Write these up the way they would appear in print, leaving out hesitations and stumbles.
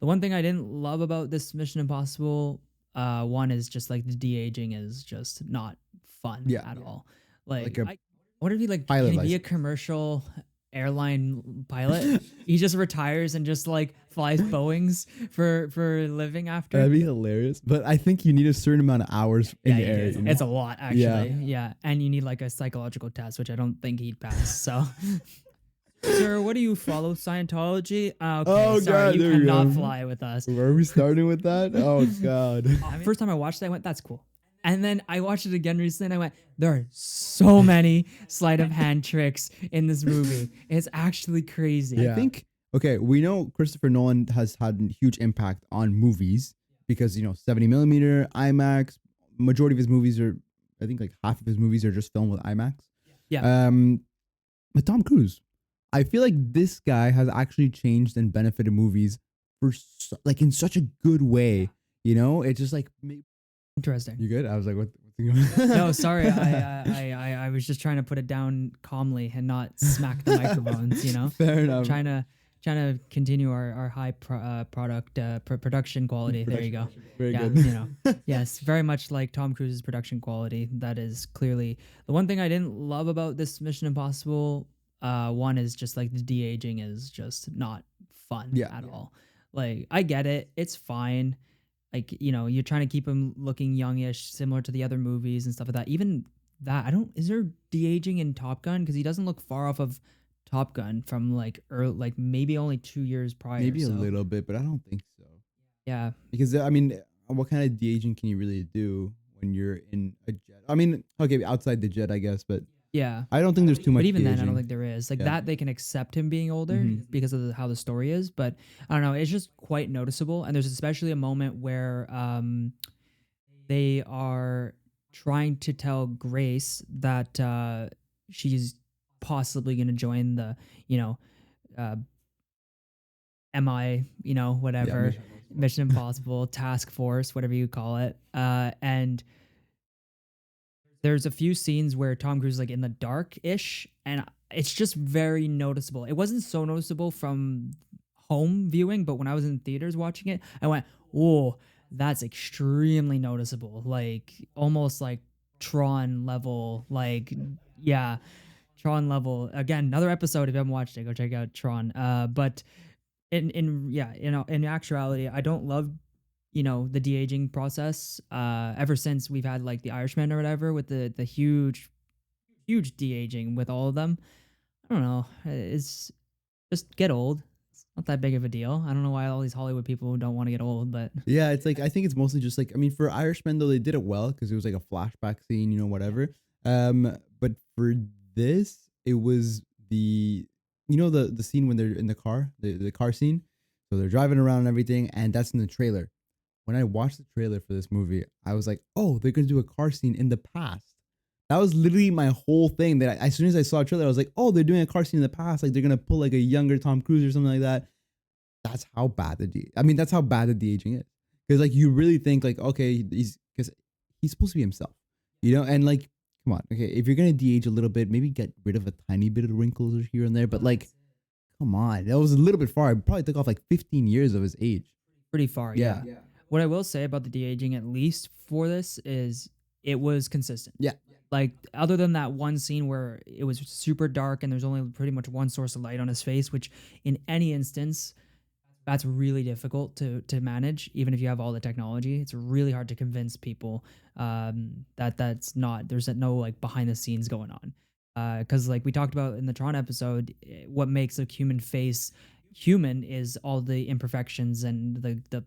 The one thing I didn't love about this Mission Impossible one is just like the de-aging is just not fun Yeah, at all. like Like a I what if he like can pilot he be a license. commercial airline pilot? He just retires and just like flies Boeings for a living after. That'd be hilarious. But I think you need a certain amount of hours in Yeah, the you air, do. you know? It's a lot Yeah. actually. Yeah. And you need like a psychological test, which I don't think he'd pass. So sir, what do you follow? Scientology? Okay, Oh sorry, god, you there we cannot go. fly with us. Where are we starting with that? Oh god. First time I watched it, I went, that's cool. And then I watched it again recently and I went, there are so many sleight of hand tricks in this movie. It's actually crazy. I think okay, we know Christopher Nolan has had a huge impact on movies because 70 millimeter IMAX. Majority of his movies are, I think, like half of his movies are just filmed with IMAX. Yeah. But Tom Cruise, I feel like this guy has actually changed and benefited movies for like in such a good way. It's just like Interesting. you good. I was like, what? No, sorry. I was just trying to put it down calmly and not smack the microphones, you know? Fair enough. Trying to continue our high production quality. There you go. Very Yeah, good. yes, very much like Tom Cruise's production quality. That is clearly the one thing I didn't love about this Mission Impossible one is just like the de-aging is just not fun Yeah. at all. Like I get it, it's fine. Like you're trying to keep him looking youngish, similar to the other movies and stuff like that. Even that, I don't. Is there de-aging in Top Gun? Because he doesn't look far off of Top Gun from like early, like maybe only 2 years prior. Maybe a So little bit, but I don't think so. yeah, Because I mean, what kind of de-aging can you really do when you're in a jet? I mean, okay, outside the jet, I guess, but yeah. I don't think there's too much But even then, I don't de-aging. think there is like Yeah. that. They can accept him being older Mhm. because of how the story is. But I don't know. It's just quite noticeable. And there's especially a moment where they are trying to tell Grace that she's possibly going to join the you know uh, MI Yeah, whatever Mission Impossible task force, whatever you call it. And there's a few scenes where Tom Cruise is like in the dark ish, and it's just very noticeable. It wasn't so noticeable from home viewing, but when I was in theaters watching it, I went, "Whoa, that's extremely noticeable." Like almost like Tron level. Like yeah, Tron level. Again, another episode. If you haven't watched it, go check out Tron. But in yeah, in actuality, I don't love the de-aging process ever since we've had like the Irishman or whatever with the huge de-aging with all of them. I don't know, it's just get old. It's not that big of a deal. I don't know why all these Hollywood people don't want to get old, but yeah. It's like I think it's mostly just like I mean, for Irishman though they did it well because it was like a flashback scene, whatever. But for this, it was the scene when they're in the car, the car scene. So they're driving around and everything, and that's in the trailer. When I watched the trailer for this movie, I was like, oh, they're gonna do a car scene in the past. That was literally my whole thing. That as soon as I saw a trailer, I was like, oh, they're doing a car scene in the past. Like they're gonna pull like a younger Tom Cruise or something like that. That's how bad I mean, that's how bad the de-aging is. Because like you really think like, okay, because he's supposed to be himself, and like, come on, okay, if you're gonna de-age a little bit, maybe get rid of a tiny bit of the wrinkles here and there. But like, come on, that was a little bit far. I probably took off like 15 years of his age. pretty far. Yeah. Yeah. What I will say about the de-aging, at least for this, is it was consistent. Yeah. Like other than that one scene where it was super dark and there's only pretty much one source of light on his face, which in any instance that's really difficult to manage. Even if you have all the technology, it's really hard to convince people that that's not there's no like behind the scenes going on. Because like we talked about in the Tron episode, what makes a human face human is all the imperfections and the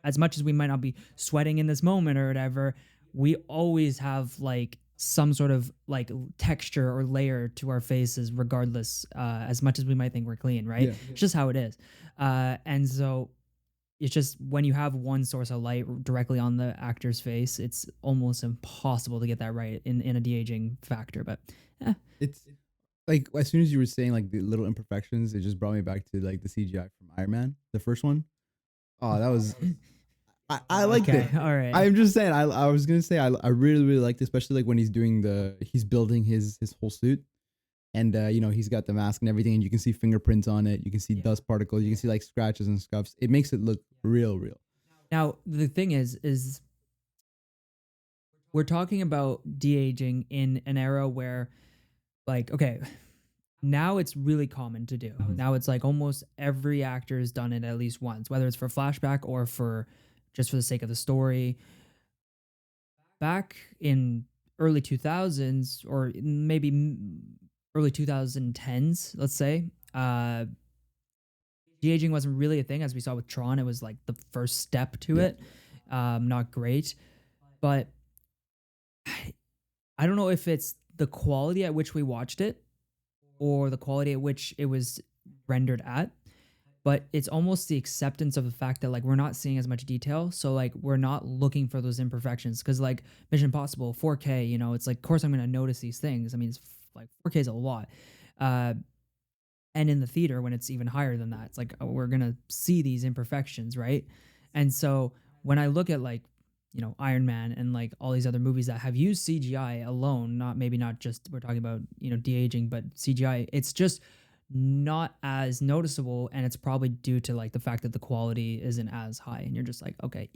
as much as we might not be sweating in this moment or whatever, we always have like some sort of like texture or layer to our faces, regardless, as much as we might think we're clean, right? Yeah. It's just how it is. And so it's just when you have one source of light directly on the actor's face, it's almost impossible to get that right in a de-aging factor. But It's like as soon as you were saying like the little imperfections, it just brought me back to like the CGI from Iron Man, the first one. Oh, that was I liked okay, it. all right. I'm just saying. I was gonna say I really really liked it, especially like when he's building his whole suit, and he's got the mask and everything, and you can see fingerprints on it. You can see dust particles. You can see like scratches and scuffs. It makes it look real, real. Now the thing is we're talking about de-aging in an era where, like, okay, now it's really common to do. Now it's like almost every actor has done it at least once, whether it's for flashback or for just for the sake of the story. Back in early 2000s or maybe early 2010s, let's say, de-aging wasn't really a thing. As we saw with Tron, it was like the first step to Yeah. it. Not great, but I don't know if it's the quality at which we watched it or the quality at which it was rendered at, but it's almost the acceptance of the fact that like we're not seeing as much detail, so like we're not looking for those imperfections. Because like Mission Impossible 4K, you know, it's like of course I'm gonna notice these things. I mean, it's like 4K is a lot, uh, and in the theater when it's even higher than that, it's like we're gonna see these imperfections, right? And so when I look at like, you know, Iron Man and like all these other movies that have used CGI alone, not maybe not just we're talking about, you know, de-aging, but CGI, it's just not as noticeable, and it's probably due to like the fact that the quality isn't as high, and you're just like, okay,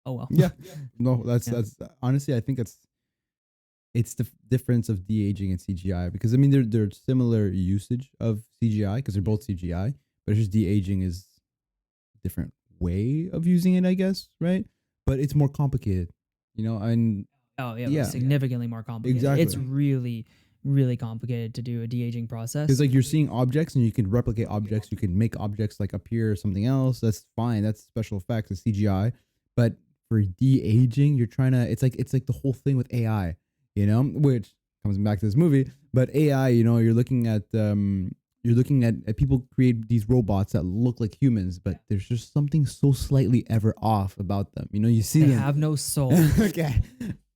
oh well. Yeah. No, Yeah. that's honestly, I think it's the difference of de-aging and CGI, because I mean they're similar usage of CGI because they're both CGI, but it's just de-aging is a different way of using it, I guess, right? But it's more complicated, you know, and Oh yeah, yeah, significantly more complicated. exactly. It's really, really complicated to do a de-aging process. Because like you're seeing objects and you can replicate objects, you can make objects like appear something else. That's fine. That's special effects, it's CGI. But for de-aging, you're trying to. It's like the whole thing with AI, you know, which comes back to this movie. But AI, you know, you're looking at people create these robots that look like humans, but there's just something so slightly ever off about them. You know, you see They them. have no soul. Okay.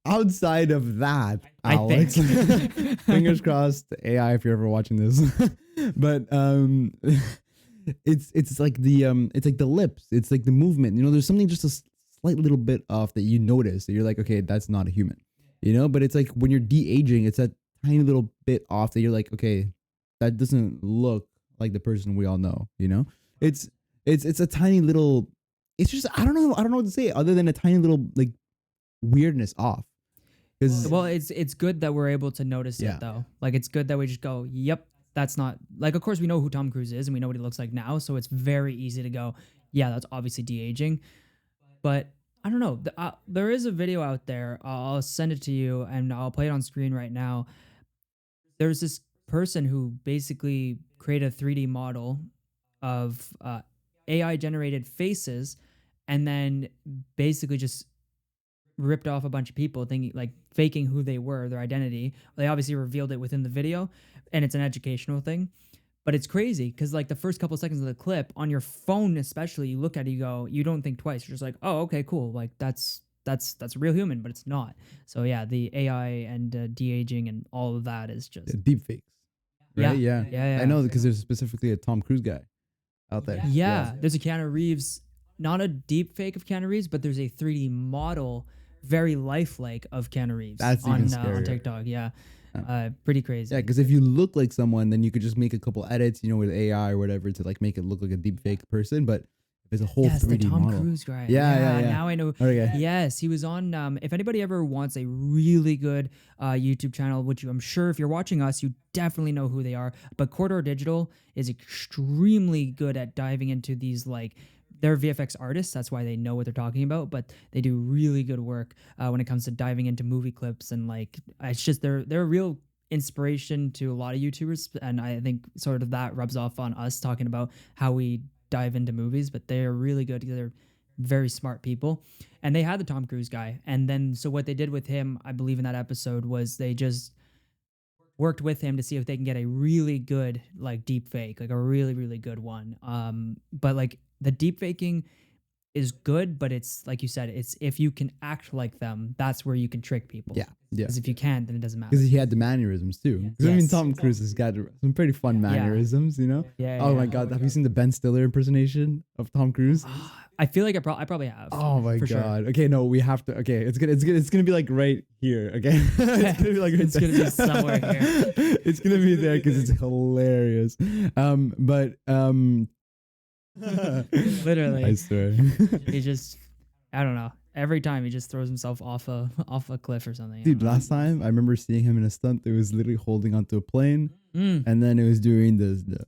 Outside of that, I Alex, think. fingers crossed, AI, if you're ever watching this. But it's like the lips, it's like the movement. You know, there's something just a slight little bit off that you notice that you're like, okay, that's not a human. You know, but it's like when you're de-aging, it's that tiny little bit off that you're like, okay, that doesn't look like the person we all know. You know, it's a tiny little. It's just I don't know what to say other than a tiny little like weirdness off. Because Well, it's good that we're able to notice Yeah. it though. Like it's good that we just go, yep, that's not like. Of course, we know who Tom Cruise is and we know what he looks like now, so it's very easy to go, yeah, that's obviously de-aging. But I don't know. There is a video out there. I'll send it to you and I'll play it on screen right now. There's this person who basically created a 3D model of AI generated faces, and then basically just ripped off a bunch of people thinking like faking who they were, their identity. They obviously revealed it within the video, and it's an educational thing. But it's crazy because like the first couple seconds of the clip on your phone, especially, you look at it, you go, you don't think twice. You're just like, oh, okay, cool. Like that's a real human, but it's not. So yeah, the AI and de-aging and all of that is just deep fakes, right? Yeah. Yeah, yeah. I know because there's specifically a Tom Cruise guy out there. Yeah, there's a Keanu Reeves, not a deep fake of Keanu Reeves, but there's a 3D model, very lifelike of Keanu Reeves. That's on, even on scarier. TikTok. Yeah, Yeah. pretty crazy. Yeah, because if you look like someone, then you could just make a couple edits, you know, with AI or whatever to like make it look like a deep fake person. But if it's a whole Yes, the 3D Tom model, Cruise guy. Yeah. Now I know. Okay. Yes, he was on. If anybody ever wants a really good YouTube channel, which I'm sure if you're watching us, you definitely know who they are. But Corridor Digital is extremely good at diving into these like. They're VFX artists, that's why they know what they're talking about. But they do really good work when it comes to diving into movie clips and like it's just they're a real inspiration to a lot of YouTubers, and I think sort of that rubs off on us talking about how we dive into movies. But they're really good. They're very smart people, and they had the Tom Cruise guy, and then so what they did with him, I believe in that episode, was they just worked with him to see if they can get a really good like deep fake, like a really really good one. But like the deep faking is good, but it's like you said, it's if you can act like them, that's where you can trick people. Yeah. Because if you can't, then it doesn't matter. Because he had the mannerisms too. 'Cause I mean, Yes. Tom Cruise has got some pretty fun mannerisms, you know. Yeah. Oh yeah. my God, have you seen the Ben Stiller impersonation of Tom Cruise? I feel like I probably have. Oh my for sure. God. Okay, no, we have to. Okay, it's gonna be like right here. Okay, it's gonna be like right It's gonna be there. somewhere here. It's gonna be there because it's hilarious. Literally. I swear. He just, I don't know. Every time he just throws himself off a cliff or something. I Dude, don't know. last time I remember seeing him in a stunt that was literally holding onto a plane, Mm. and then it was doing the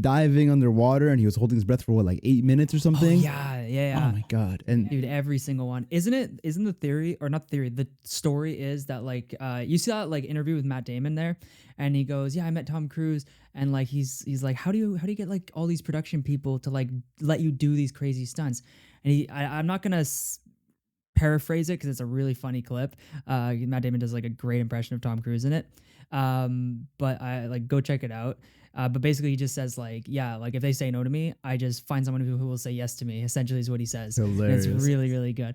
diving underwater, and he was holding his breath for what, like 8 minutes or Oh, something. yeah, yeah. Oh my god! And Dude, every single one. Isn't the theory, or not the theory, the story is that like you see that like interview with Matt Damon there, and he goes, "Yeah, I met Tom Cruise," and like he's like, how do you get like all these production people to like let you do these crazy stunts?" And I'm not gonna paraphrase it because it's a really funny clip. Matt Damon does like a great impression of Tom Cruise in it. But I like go check it out. But basically, he just says like, yeah, like if they say no to me, I just find someone who will say yes to me. Essentially, is what he says. And it's hilarious. really really good.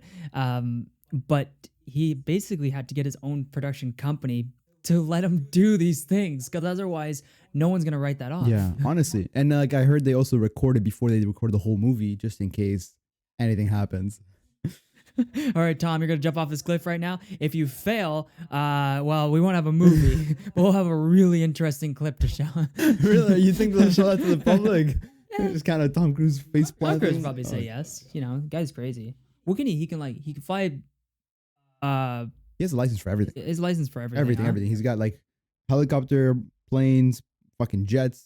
But he basically had to get his own production company to let him do these things because otherwise, no one's gonna write that off. Yeah, honestly, and like I heard they also recorded before they record the whole movie just in case anything happens. All right, Tom, you're gonna jump off this cliff right now. If you fail, well, we won't have a movie, but we'll have a really interesting clip to show. Really, you think they'll show that to the public? Just kind of Tom Cruise face Tom planting. Cruise would probably say yes. You know, the guy's crazy. What can he? He can fly. He has a license for everything. His license for everything. Everything, huh? everything. He's got like helicopter, planes, fucking jets,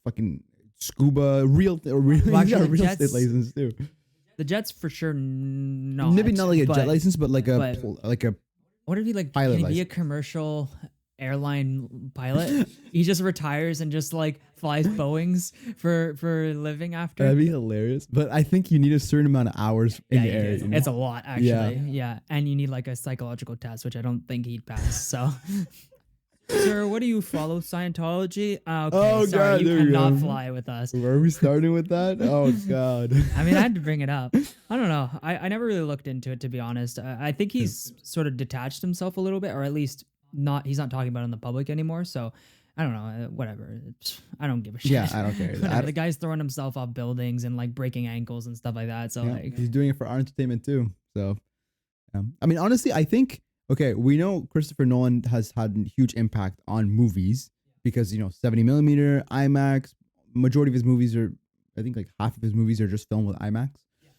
fucking scuba, Well, he's got a actually, real jets- estate license too. The jets for sure. Not. Maybe not like a but jet license, but like but- like a What if he like? Pilot Can he be a license. commercial airline pilot? He just retires and just like flies Boeings for a living after. that'd be hilarious. But I think you need a certain amount of hours in the you air. do. You know? It's a lot, actually. Yeah. Yeah. And you need like a psychological test, which I don't think he'd pass. So, sir, what do you follow? Scientology? Okay, Oh, sorry, God, you there we cannot go. fly with us. Where are we starting with that? Oh god. I mean, I had to bring it up. I don't know. I never really looked into it, to be honest. I think he's sort of detached himself a little bit, or at least he's not talking about it in the public anymore. So, I don't know. Whatever. I don't give a shit. Yeah, I don't care. Whatever. The guy's throwing himself off buildings and like breaking ankles and stuff like that. So, Yeah, like, he's doing it for our entertainment too. So, I mean, honestly, I think okay, we know Christopher Nolan has had a huge impact on movies because 70 millimeter IMAX. Majority of his movies are, I think, like half of his movies are just filmed with IMAX.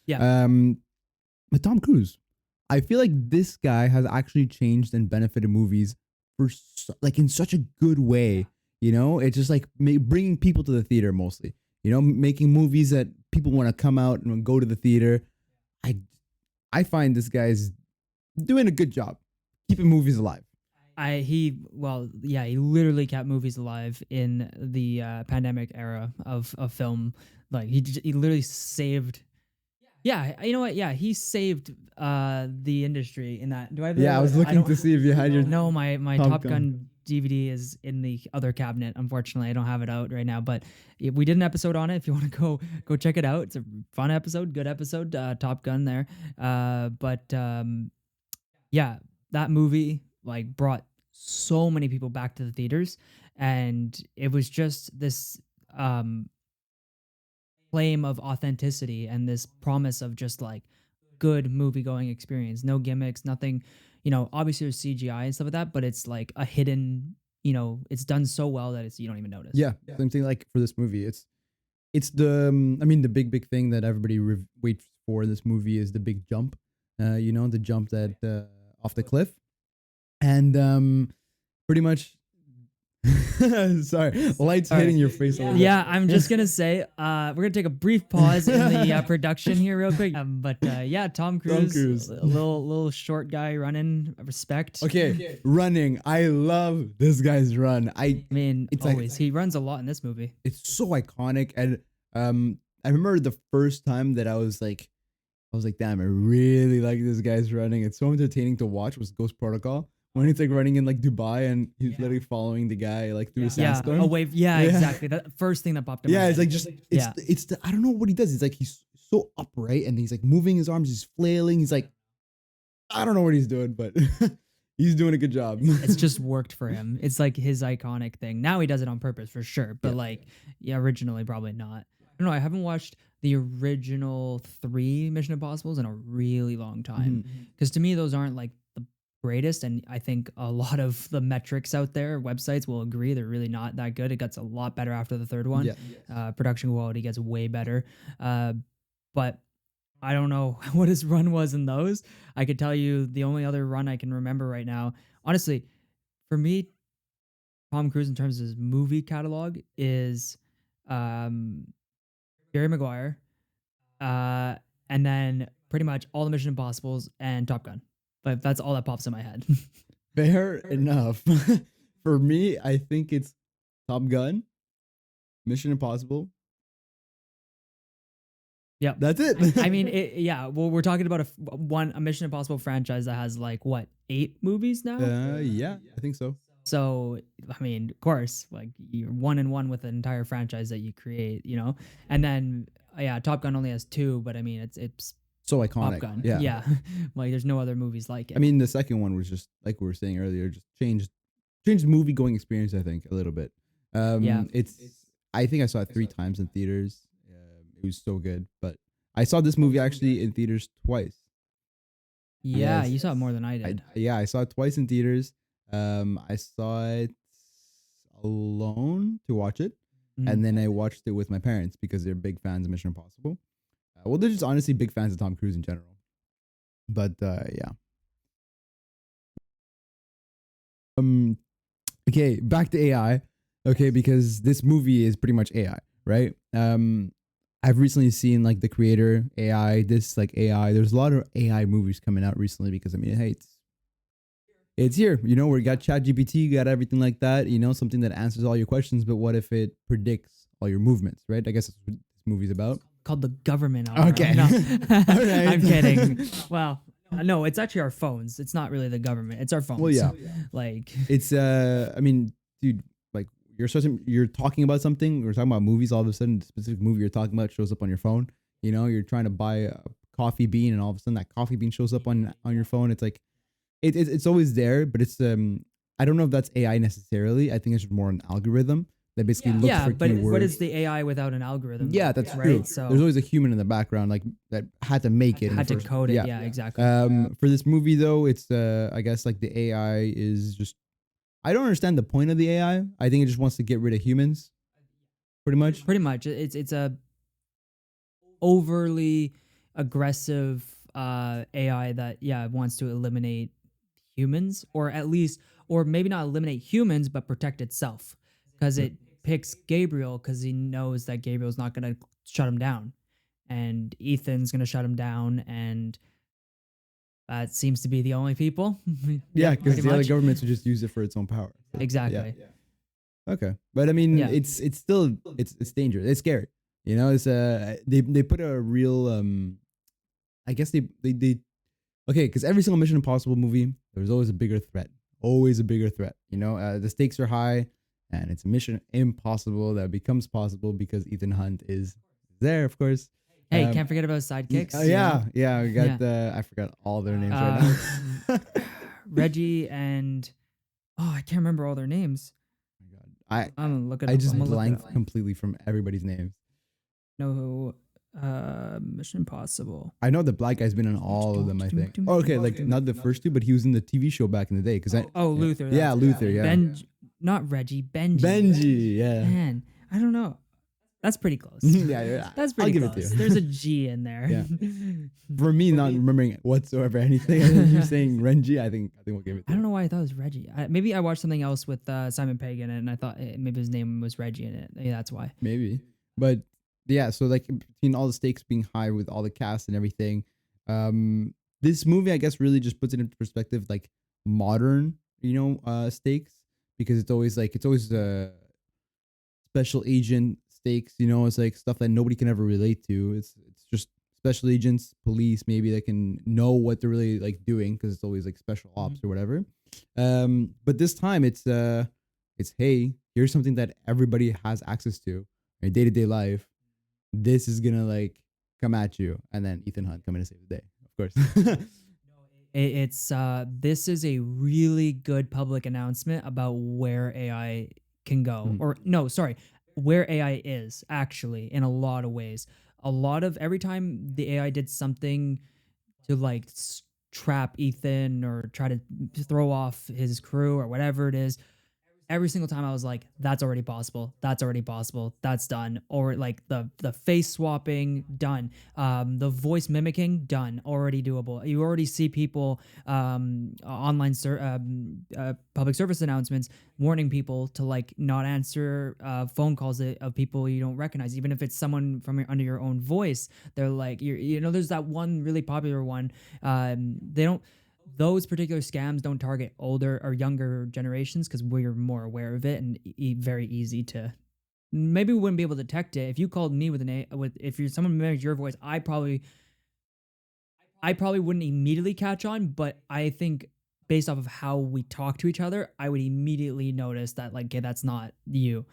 Yeah. But Tom Cruise, I feel like this guy has actually changed and benefited movies for like in such a good way. It's just like bringing people to the theater mostly. Making movies that people want to come out and go to the theater. I find this guy's doing a good job keeping movies alive. he literally kept movies alive in the pandemic era of film. Like he literally saved. Yeah, you know what? Yeah, he saved the industry in that. Do I have Yeah, I was looking don't- to see if you had your. No, my Top Top Gun. Gun DVD is in the other cabinet. Unfortunately, I don't have it out right now. But we did an episode on it. If you want to go check it out, it's a fun episode, good episode. Top Gun there. Yeah, that movie like brought so many people back to the theaters, and it was just this claim of authenticity and this promise of just like good movie going experience, no gimmicks, nothing. Obviously there's CGI and stuff like that, but it's like a hidden. It's done so well that you don't even notice. Yeah, same thing. Like for this movie, it's the I mean the big thing that everybody waits for this movie is the big jump. The jump that off the cliff, and pretty much. Sorry, lights Sorry. hitting your face. A little Yeah, I'm just gonna say we're gonna take a brief pause in the production here, real quick. But yeah, Tom Cruise, Cruise. a little short guy running. Respect. bit. Okay, running. I love this guy's run. I mean, It's like- always he runs a lot in this movie. It's so iconic, and I remember the first time that I was like, damn, I really like this guy's running. It's so entertaining to watch. Was Ghost Protocol when he's like running in like Dubai and he's literally following the guy like through a Yeah, sandstorm. away. Yeah, Yeah. exactly. That first thing that popped in. my Yeah, it's head. like just Yeah. it's the I don't know what he does. It's like he's so upright and he's like moving his arms, he's flailing. He's like, I don't know what he's doing, but he's doing a good job. It's just worked for him. It's like his iconic thing. Now he does it on purpose for sure, but originally probably not. I don't know. I haven't watched the original 3 Mission Impossibles in a really long time Mhm. because to me those aren't like the greatest, and I think a lot of the metrics out there, websites will agree they're really not that good. It gets a lot better after the third one. Yeah. Production quality gets way better. But I don't know what his run was in those. I could tell you the only other run I can remember right now. Honestly, for me, Tom Cruise in terms of his movie catalog is um, Jerry Maguire, uh, and then pretty much all the Mission Impossibles and Top Gun. But that's all that pops in my head. Fair enough. For me, I think it's Top Gun, Mission Impossible. Yep. That's it. I mean, yeah. Well, we're talking about a Mission Impossible franchise that has like what 8 movies now. Yeah, I think so. So I mean, of course, like you're 1-1 with an entire franchise that you create, and then yeah, Top Gun only has 2, but I mean, it's So Top iconic. Gun. Yeah. Yeah, like there's no other movies like it. I mean, the second one was just like we were saying earlier, just changed movie going experience. I think a little bit. Yeah. It's. I think I saw it 3 times in theaters. It was so good, but I saw this movie actually in theaters twice. Yeah, Yes. you saw it more than I did. I saw it twice in theaters. I saw it alone to watch it, Mhm. and then I watched it with my parents because they're big fans of Mission Impossible. Well, they're just honestly big fans of Tom Cruise in general. But yeah. Okay, back to AI. Okay, because this movie is pretty much AI, right? I've recently seen like the creator AI, this like AI. There's a lot of AI movies coming out recently because I mean, hey, it's here. We got ChatGPT, got everything like that. Something that answers all your questions. But what if it predicts all your movements, right? I guess that's what this movie's about. Called The Government. Alvaro. Okay. No. All right. I'm kidding. Well, no, it's actually our phones. It's not really the government. It's our phones. Well, yeah. Like, It's I mean, dude, like you're talking about something. We're talking about movies. All of a sudden, the specific movie you're talking about shows up on your phone. You're trying to buy a coffee bean, and all of a sudden that coffee bean shows up on your phone. It's like, it's always there, but it's I don't know if that's AI necessarily. I think it's more an algorithm that basically looks yeah, for but keywords. what is the AI without an algorithm? Yeah, that's right. true. So There's always a human in the background, like that had to make it. in had the to first- code it. Yeah, exactly. For this movie though, it's I guess like the AI is just, I don't understand the point of the AI. I think it just wants to get rid of humans, pretty much. Pretty much, it's a overly aggressive AI that wants to eliminate humans, or at least, or maybe not eliminate humans, but protect itself, because it picks Gabriel because he knows that Gabriel's not gonna shut him down, and Ethan's gonna shut him down, and that seems to be the only people. Yeah, because pretty the other much. governments would just use it for its own power. Exactly. Okay, but I mean, Yeah. it's still it's dangerous. It's scary. It's they put a real I guess they okay, because every single Mission Impossible movie, there's always a bigger threat. Always a bigger threat. The stakes are high, and it's a mission impossible that becomes possible because Ethan Hunt is there, of course. Hey, Um, can't forget about sidekicks. yeah. We got Yeah. I forgot all their names right now. Reggie and I can't remember all their names. I I'm gonna look it I up. just I'm gonna look it blanked up. completely from everybody's names. No, Mission Impossible. I know the black guy's been in all of them. I think. Oh, okay, like not the first 2, but he was in the TV show back in the day. Because Oh, Luther. Yeah, Luther. Yeah. Not Reggie. Benji. Benji. Yeah. Man, I don't know. That's pretty close. yeah. That's I'll pretty give it close. to you. There's a G in there. Yeah. For me, not remembering whatsoever anything, and then you saying Renji, I think we'll give it. To I don't you. know why I thought it was Reggie. Maybe I watched something else with Simon Pegg in it, and I thought maybe his name was Reggie in it. Yeah, that's why. Maybe, but yeah. So like between all the stakes being high with all the cast and everything, this movie I guess really just puts it into perspective, like modern, stakes, because it's always special agent stakes. It's like stuff that nobody can ever relate to. It's just special agents, police, maybe that can know what they're really like doing, because it's always like special ops or whatever. But this time it's hey, here's something that everybody has access to in day to day life. This is gonna like come at you, and then Ethan Hunt coming to save the day, of course. It's this is a really good public announcement about where AI can go, or no, sorry, where AI is actually in a lot of ways. Every time the AI did something to like trap Ethan or try to throw off his crew or whatever it is, every single time I was like, that's already possible. That's already possible. That's done. Or like the face swapping, done. The voice mimicking, done. Already doable. You already see people online public service announcements warning people to like not answer phone calls of people you don't recognize, even if it's someone from under your own voice. They're like, there's that one really popular one. They don't those particular scams don't target older or younger generations because we're more aware of it and very easy to maybe we wouldn't be able to detect it if you called me with if you're someone mimics your voice. I probably wouldn't immediately catch on, but I think based off of how we talk to each other, I would immediately notice that like, okay, that's not you.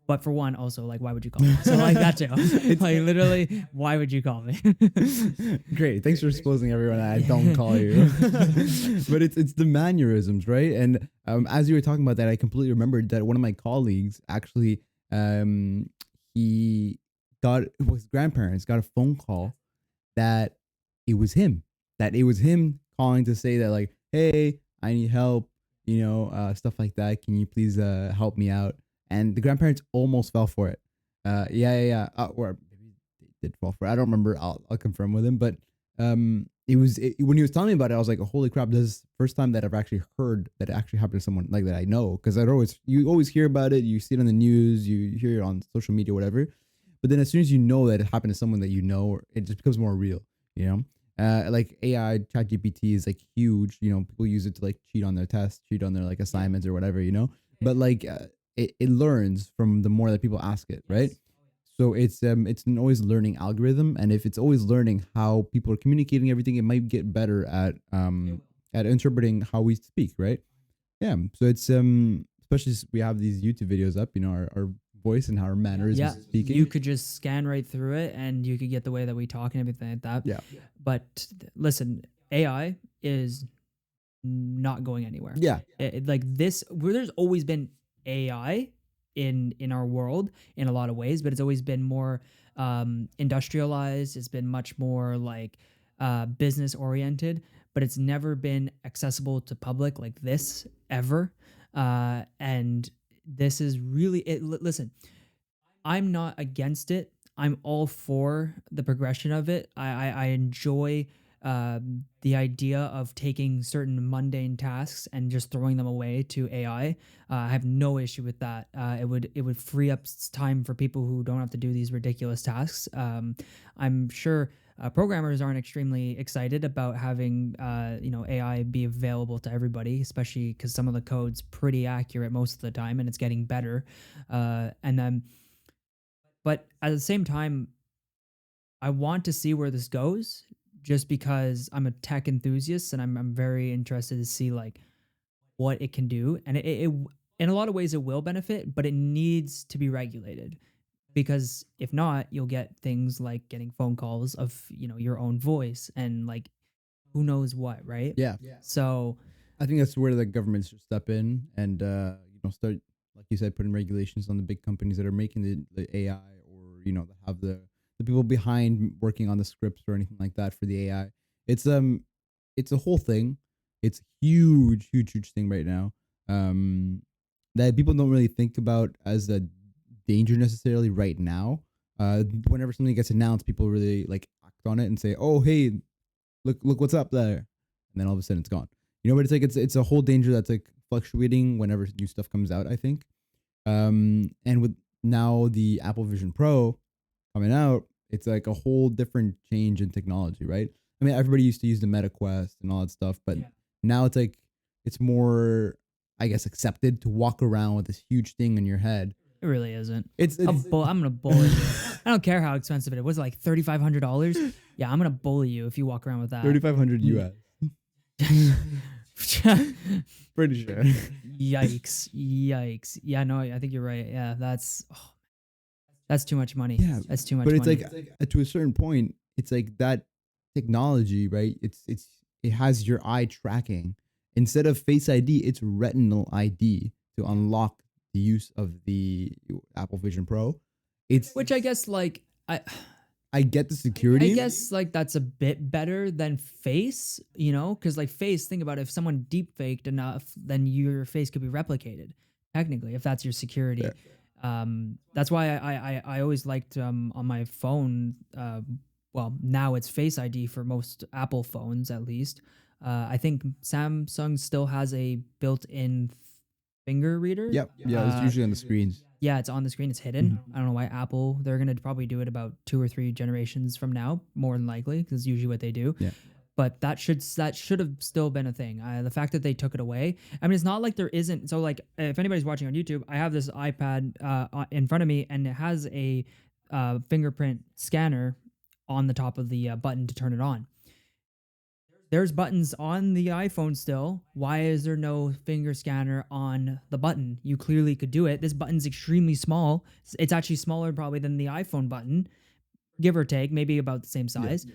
But for one, also like, why would you call me? So like that too. It's like literally, why would you call me? Great, thanks for exposing everyone that I don't call you. But it's the mannerisms, right? And as you were talking about that, I completely remembered that one of my colleagues actually, he got his grandparents got a phone call that it was him calling to say that like, hey, I need help, stuff like that. Can you please help me out? And the grandparents almost fell for it. Yeah. Or maybe they did fall for it. I don't remember. I'll confirm with him. But when he was telling me about it, I was like, oh, holy crap! This is the first time that I've actually heard that it actually happened to someone like that I know. Because you always hear about it, you see it on the news, you hear it on social media, whatever. But then as soon as you know that it happened to someone that you know, it just becomes more real. Like AI, ChatGPT is like huge. People use it to like cheat on their tests, cheat on their like assignments or whatever. But like. It learns from the more that people ask it, right? So it's an always learning algorithm, and if it's always learning how people are communicating everything, it might get better at interpreting how we speak, right? Yeah. So it's especially we have these YouTube videos up, our voice and how our mannerisms Yeah, speaking. you could just scan right through it, and you could get the way that we talk and everything like that. Yeah. But listen, AI is not going anywhere. Yeah. Like this, where there's always been AI in our world in a lot of ways, but it's always been more industrialized. It's been much more like business oriented, but it's never been accessible to public like this ever. And this is really it. Listen, I'm not against it. I'm all for the progression of it. I enjoy the idea of taking certain mundane tasks and just throwing them away to AI. I have no issue with that. It would free up time for people who don't have to do these ridiculous tasks. I'm sure programmers aren't extremely excited about having AI be available to everybody, especially because some of the code's pretty accurate most of the time, and it's getting better. And then, but at the same time, I want to see where this goes just because I'm a tech enthusiast and I'm very interested to see like what it can do. And it in a lot of ways it will benefit, but it needs to be regulated because if not, you'll get things like getting phone calls of, your own voice and like who knows what, right? Yeah. So I think that's where the government should step in and start, like you said, putting regulations on the big companies that are making the AI or that have the people behind working on the scripts or anything like that for the AI. It's a whole thing. It's huge thing right now. That people don't really think about as a danger necessarily right now. Whenever something gets announced, people really like act on it and say, "Oh, hey, look what's up there," and then all of a sudden it's gone. But it's like it's a whole danger that's like fluctuating whenever new stuff comes out, I think. And with now the Apple Vision Pro coming out, it's like a whole different change in technology, right? I mean, everybody used to use the Meta Quest and all that stuff, but now it's like it's more, I guess, accepted to walk around with this huge thing in your head. it really isn't. It's I'm gonna bully you. I don't care how expensive it was. It like $3,500. Yeah, I'm gonna bully you if you walk around with that. 3,500 US. Pretty sure. Yikes. Yeah, no, I think you're right. Yeah, that's too much money. Yeah, that's too much but money. it's like to a certain point, it's like that technology, right? It has your eye tracking instead of Face ID. It's retinal ID to unlock the use of the Apple Vision Pro. Which I guess like I get the I security. guess like that's a bit better than face, you know, because like face, think about it, if someone deep faked enough, then your face could be replicated technically if that's your security. Fair. That's why I always liked on my phone. Well, now it's Face ID for most Apple phones at least. I think Samsung still has a built-in finger reader. Yep. Yeah, it's Uh, usually on the screens. yeah, it's on the screen. It's hidden. Mhm. I don't know why Apple. They're gonna probably do it about 2 or 3 generations from now, more than likely, because usually what they do. Yeah. But that should have still been a thing. The fact that they took it away. I mean, it's not like there isn't. So like, if anybody's watching on YouTube, I have this iPad in front of me, and it has a fingerprint scanner on the top of the button to turn it on. There's buttons on the iPhone still. Why is there no finger scanner on the button? You clearly could do it. This button's extremely small. It's actually smaller probably than the iPhone button, give or take, maybe about the same Yeah. size.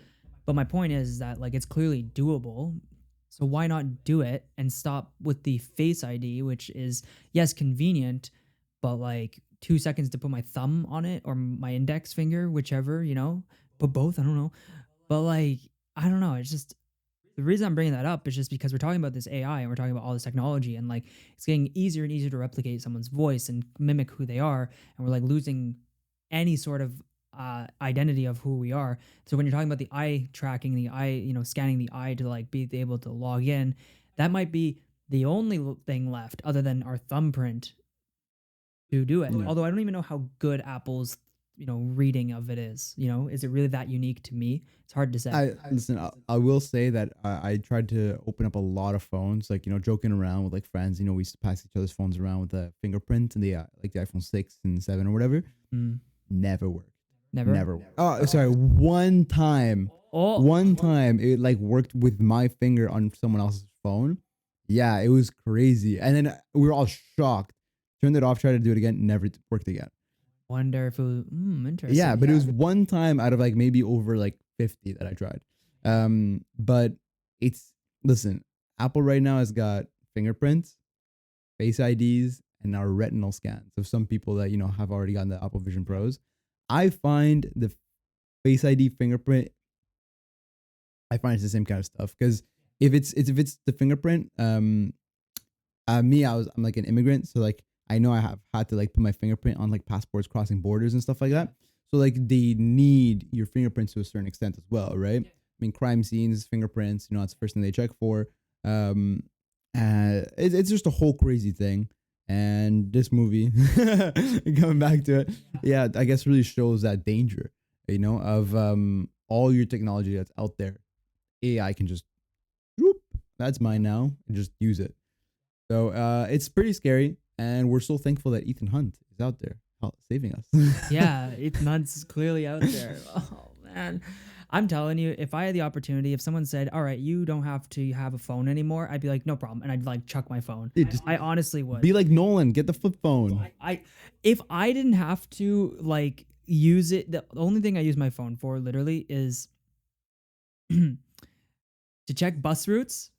But my point is that like it's clearly doable. So why not do it and stop with the Face ID, which is yes convenient, but like 2 seconds to put my thumb on it or my index finger, whichever, you know, put both. I don't know, but like I don't know. It's just the reason I'm bringing that up is just because we're talking about this AI and we're talking about all this technology and like it's getting easier and easier to replicate someone's voice and mimic who they are, and we're like losing any sort of identity of who we are. So when you're talking about the eye tracking, the eye, you know, scanning the eye to like be able to log in, that might be the only thing left other than our thumbprint to do it. Yeah. Although I don't even know how good Apple's, you know, reading of it is. You know, is it really that unique to me? It's hard to say. I listen. I will say that I tried to open up a lot of phones, like joking around with like friends. We used to pass each other's phones around with the fingerprint and the like the iPhone 6 and 7 or whatever. Mm, Never worked. never. Never. Oh, sorry. One time. Oh, One time it like worked with my finger on someone else's phone. Yeah, it was crazy. And then we were all shocked. Turned it off, tried to do it again, never worked again. wonder if it was interesting. Yeah, but it was one time out of like maybe over like 50 that I tried. But it's listen, Apple right now has got fingerprints, face IDs, and now retinal scans of some people that have already gotten the Apple Vision Pros. I find the face ID fingerprint, I find it's the same kind of stuff because if it's the fingerprint, I'm like an immigrant, so like I know I have had to like put my fingerprint on like passports crossing borders and stuff like that. So like they need your fingerprints to a certain extent as well, right? I mean, crime scenes, fingerprints, that's the first thing they check for. It's just a whole crazy thing. And this movie, coming back to it, yeah, I guess really shows that danger, of all your technology that's out there. AI can just, whoop, that's mine now, and just use it. So it's pretty scary, and we're so thankful that Ethan Hunt is out there saving us. Yeah, Ethan Hunt's clearly out there. Oh man, I'm telling you, if I had the opportunity, if someone said, "All right, you don't have to have a phone anymore," I'd be like, "No problem," and I'd like chuck my phone. Dude, just I honestly would. be like Nolan, get the flip phone. I if I didn't have to like use it, the only thing I use my phone for literally is to check bus routes,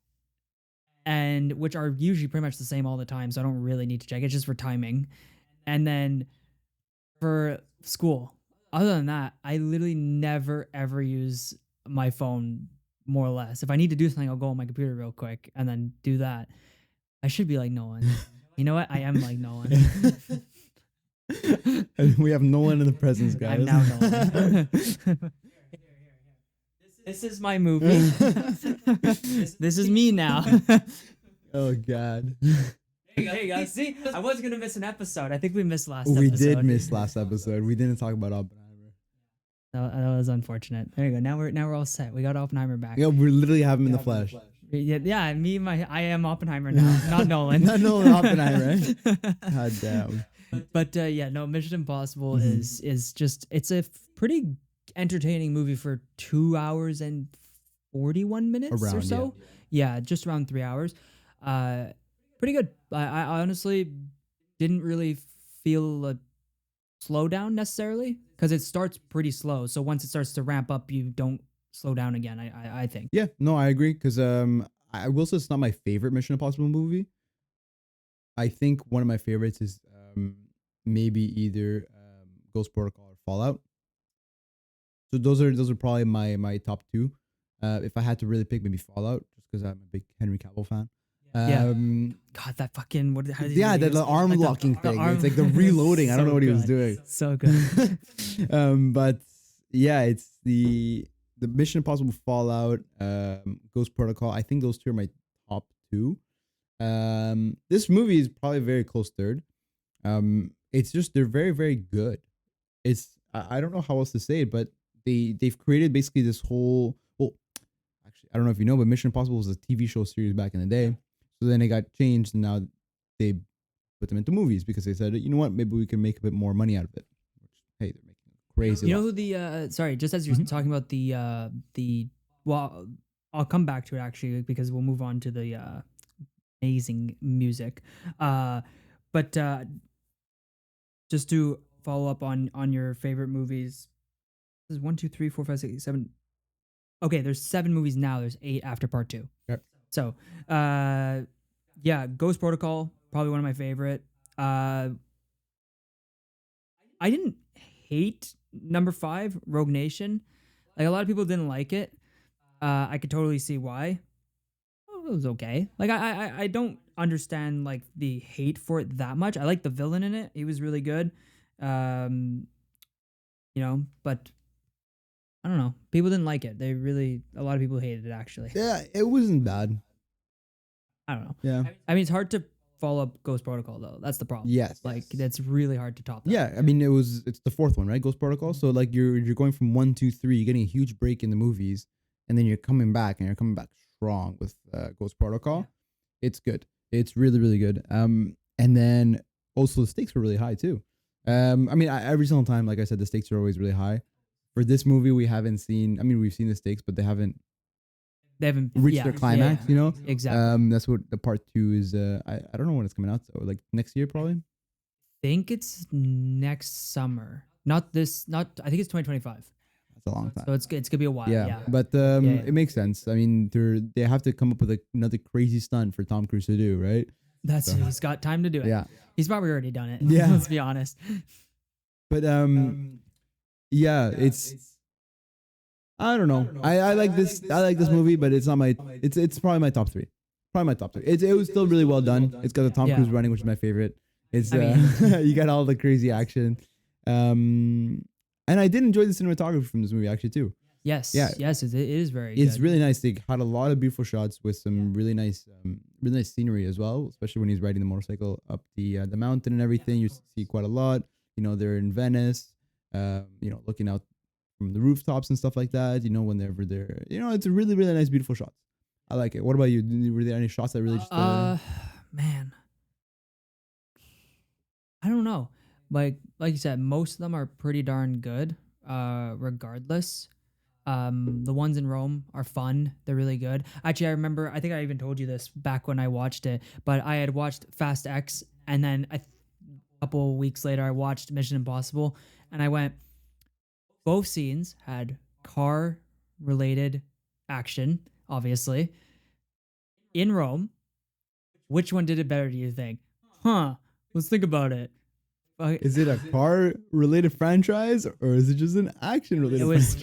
and which are usually pretty much the same all the time, so I don't really need to check. It's just for timing, and then for school. Other than that, I literally never ever use my phone more or less. If I need to do something, I'll go on my computer real quick and then do that. I should be like Nolan. You know what? I am like Nolan. And we have Nolan in the presence, guys. I'm now Nolan. This is my movie. This is me now. Oh God. Hey guys, see, I was gonna miss an episode. I think we missed last. We episode. did miss last episode. We didn't talk about Oppenheimer. That was unfortunate. There you go. Now we're all set. We got Oppenheimer back. Yeah, we literally have him in the flesh. Yeah. I am Oppenheimer now, not Nolan. Not Nolan, Oppenheimer, right? God damn. But yeah, no, Mission Impossible Mhm. is just it's a pretty entertaining movie for 2 hours and 41 minutes or Around, so. Yeah, just around 3 hours. Pretty good. I honestly didn't really feel a slowdown necessarily because it starts pretty slow. So once it starts to ramp up, you don't slow down again. I think. Yeah, no, I agree. Because I will say it's not my favorite Mission Impossible movie. I think one of my favorites is maybe either Ghost Protocol or Fallout. So those are probably my top two. If I had to really pick, maybe Fallout, just because I'm a big Henry Cavill fan. Yeah. Um, God, that fucking what? How did he yeah, do? the arm Like locking the thing. arm. It's like the reloading. I don't know So what he was good. doing. So good. But yeah, it's the Mission Impossible, Fallout, Ghost Protocol. I think those two are my top two. This movie is probably very close third. It's just they're very very good. I don't know how else to say it, but they've created basically this whole. Well, actually, I don't know if you know, but Mission Impossible was a TV show series back in the day. So then it got changed, and now they put them into movies because they said, you know what, maybe we can make a bit more money out of it. Which, hey, they're making crazy. You know lot. who the sorry, just as you're Mhm. talking about the well, I'll come back to it actually because we'll move on to the amazing music. Uh, but just to follow up on your favorite movies, this is 1, 2, 3, 4, 5, 6, 7. Okay, there's 7 movies now. There's 8 after part 2. Yep. So, yeah, Ghost Protocol probably one of my favorite. Uh, I didn't hate number 5, Rogue Nation. Like a lot of people didn't like it. I could totally see why. Oh, it was okay. Like I don't understand like the hate for it that much. I like the villain in it. He was really good. Um, but I don't know. People didn't like it. A lot of people hated it actually. Yeah, it wasn't bad. I don't know. Yeah. I mean, it's hard to follow up Ghost Protocol though. That's the problem. Yes. Like that's really hard to top that. Yeah, I mean it's the fourth one, right? Ghost Protocol. So like you're going from 1, 2, 3, you're getting a huge break in the movies, and then you're coming back strong with Ghost Protocol. It's good. It's really really good. And then also the stakes were really high too. I mean every single time, like I said, the stakes are always really high. For this movie, we haven't seen. I mean, we've seen the stakes, but they haven't reached their climax. yeah, You know. exactly. That's what the part 2 is. I don't know when it's coming out. So like next year probably. Think it's next summer. Not this. Not. I think it's 2025. That's a long time. So it's gonna be a while. Yeah, Yeah. but Yeah. it makes sense. I mean, they have to come up with another crazy stunt for Tom Cruise to do, right? That's he's got time to do it. Yeah, He's probably already done it. Yeah. Let's be honest. but yeah, it's I don't know. I like this. I like this movie, but it's not my. It's probably my top 3. Probably my top 3. It was still really well done. It's got the Tom Yeah. Cruise running, which is my favorite. It's I mean- you got all the crazy action. And I did enjoy the cinematography from this movie actually too. Yes. Yeah. Yes. It is very. It's good. really nice. They had a lot of beautiful shots with some really nice scenery as well. Especially when he's riding the motorcycle up the mountain and everything. You see quite a lot. You know, they're in Venice. Looking out from the rooftops and stuff like that. You know, whenever they're, it's a really really nice, beautiful shots. I like it. What about you? Were there any shots that really just? Man, I don't know. Like you said, most of them are pretty darn good. Regardless. The ones in Rome are fun. They're really good. Actually, I remember. I think I even told you this back when I watched it. But I had watched Fast X, and then a couple weeks later, I watched Mission Impossible, and I went. Both scenes had car-related action, obviously. In Rome, which one did it better? Do you think? Let's think about it. Is it a car related franchise or is it just an action related? It was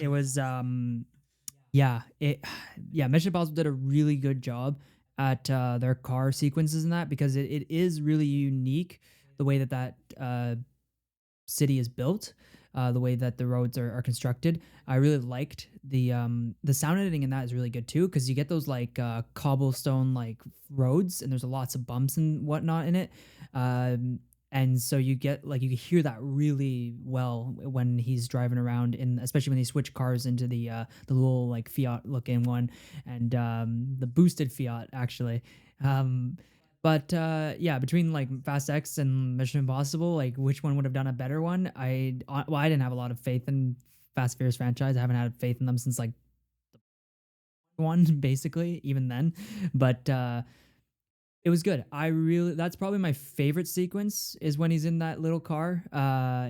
Mission Impossible did a really good job at their car sequences and that because it is really unique the way that city is built, the way that the roads are constructed. I really liked the sound editing in that is really good too because you get those like cobblestone like roads and there's lots of bumps and whatnot in it. And so you get like you can hear that really well when he's driving around, especially when they switch cars into the little like Fiat looking one and the boosted Fiat actually. But between like Fast X and Mission Impossible, like which one would have done a better one? I didn't have a lot of faith in Fast Furious franchise. I haven't had faith in them since like the one basically, even then. But it was good. That's probably my favorite sequence is when he's in that little car.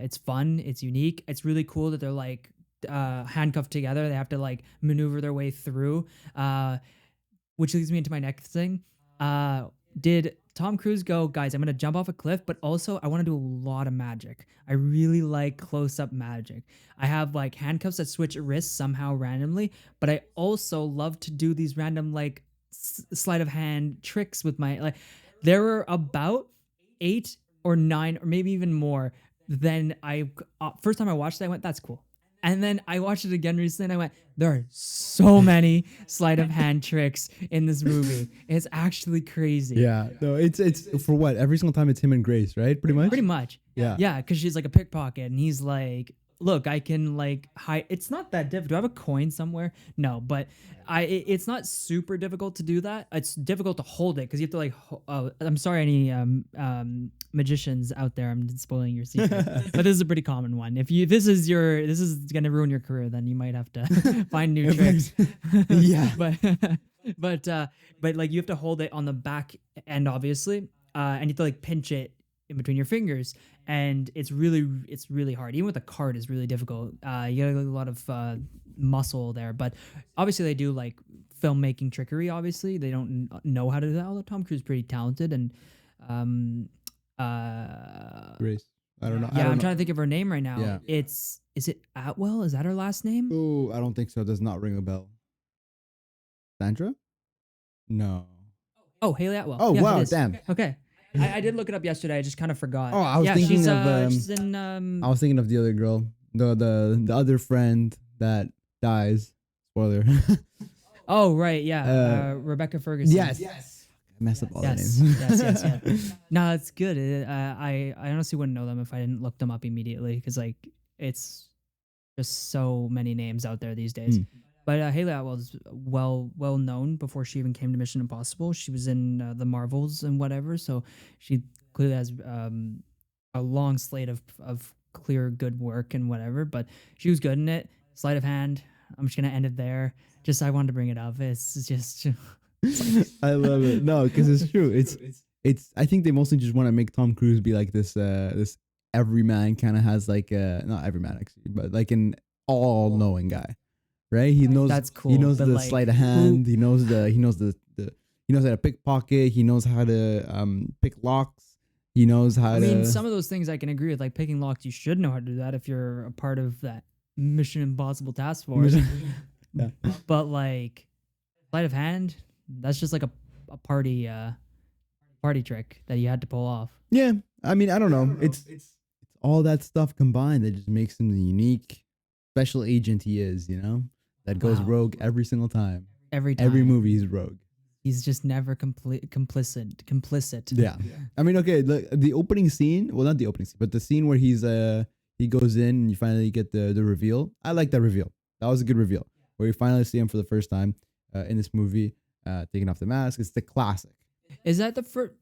It's fun. It's unique. It's really cool that they're like handcuffed together. They have to like maneuver their way through, which leads me into my next thing. Did Tom Cruise go, guys, I'm gonna jump off a cliff, but also I want to do a lot of magic. I really like close-up magic. I have like handcuffs that switch wrists somehow randomly, but I also love to do these random like sleight of hand tricks with my like. There were about 8 or 9 or maybe even more. Then first time I watched it, I went, that's cool. And then I watched it again recently and I went, there are so many sleight of hand tricks in this movie. It's actually crazy. Yeah. No, it's for what? Every single time it's him and Grace, right? Pretty much. Pretty much. Yeah. Yeah, because she's like a pickpocket and he's like, look, I can like hide. It's not that difficult. Do I have a coin somewhere? No, but it's not super difficult to do that. It's difficult to hold it because you have to like. I'm sorry, any magicians out there. I'm spoiling your secret, but this is a pretty common one. If this is gonna ruin your career, then you might have to find new tricks. Yeah. but like you have to hold it on the back end, obviously, and you have to like pinch it in between your fingers, and it's really hard. Even with a card, is really difficult. You got a lot of muscle there, but obviously they do like filmmaking trickery. Obviously, they don't know how to do that. Although Tom Cruise is pretty talented, and Grace. I don't know. yeah, I'm trying to think of her name right now. Yeah. Is it Atwell? Is that her last name? Oh, I don't think so. It does not ring a bell. Sandra? No. Oh, Haley Atwell. Oh, Yes, it wow, is. damn. Okay. I did look it up yesterday. I just kind of forgot. Oh, I was yeah, thinking she's in I was thinking of the other girl, the other friend that dies. Spoiler. Oh right, yeah, Rebecca Ferguson. Yes. I messed up all the Yes, names. yes. No, it's good. I honestly wouldn't know them if I didn't look them up immediately because like it's just so many names out there these days. But Haley Atwell is well known before she even came to Mission Impossible. She was in the Marvels and whatever, so she clearly has a long slate of clear good work and whatever. But she was good in it. Sleight of hand. I'm just gonna end it there. Just I wanted to bring it up. It's just. I love it. No, because it's true. It's. I think they mostly just want to make Tom Cruise be like this. This everyman kind of has like not everyman actually, but like an all-knowing guy, right? He knows. That's cool. He knows but the like, sleight of hand. He knows the. He knows he knows how to pickpocket. He knows how to pick locks. He knows how I to. mean, some of those things I can agree with, like picking locks. You should know how to do that if you're a part of that Mission Impossible task force. Yeah. But like sleight of hand, that's just like a party trick that you had to pull off. Yeah, I mean, I don't know. It's all that stuff combined that just makes him the unique special agent he is. You know, that goes Wow. rogue every single time. Every time. Every movie he's rogue. He's just never complicit. Yeah. I mean, okay, the opening scene. Well, not the opening scene, but the scene where he goes in and you finally get the reveal. I like that reveal. That was a good reveal. Where you finally see him for the first time in this movie, taking off the mask. It's the classic. Is that the first?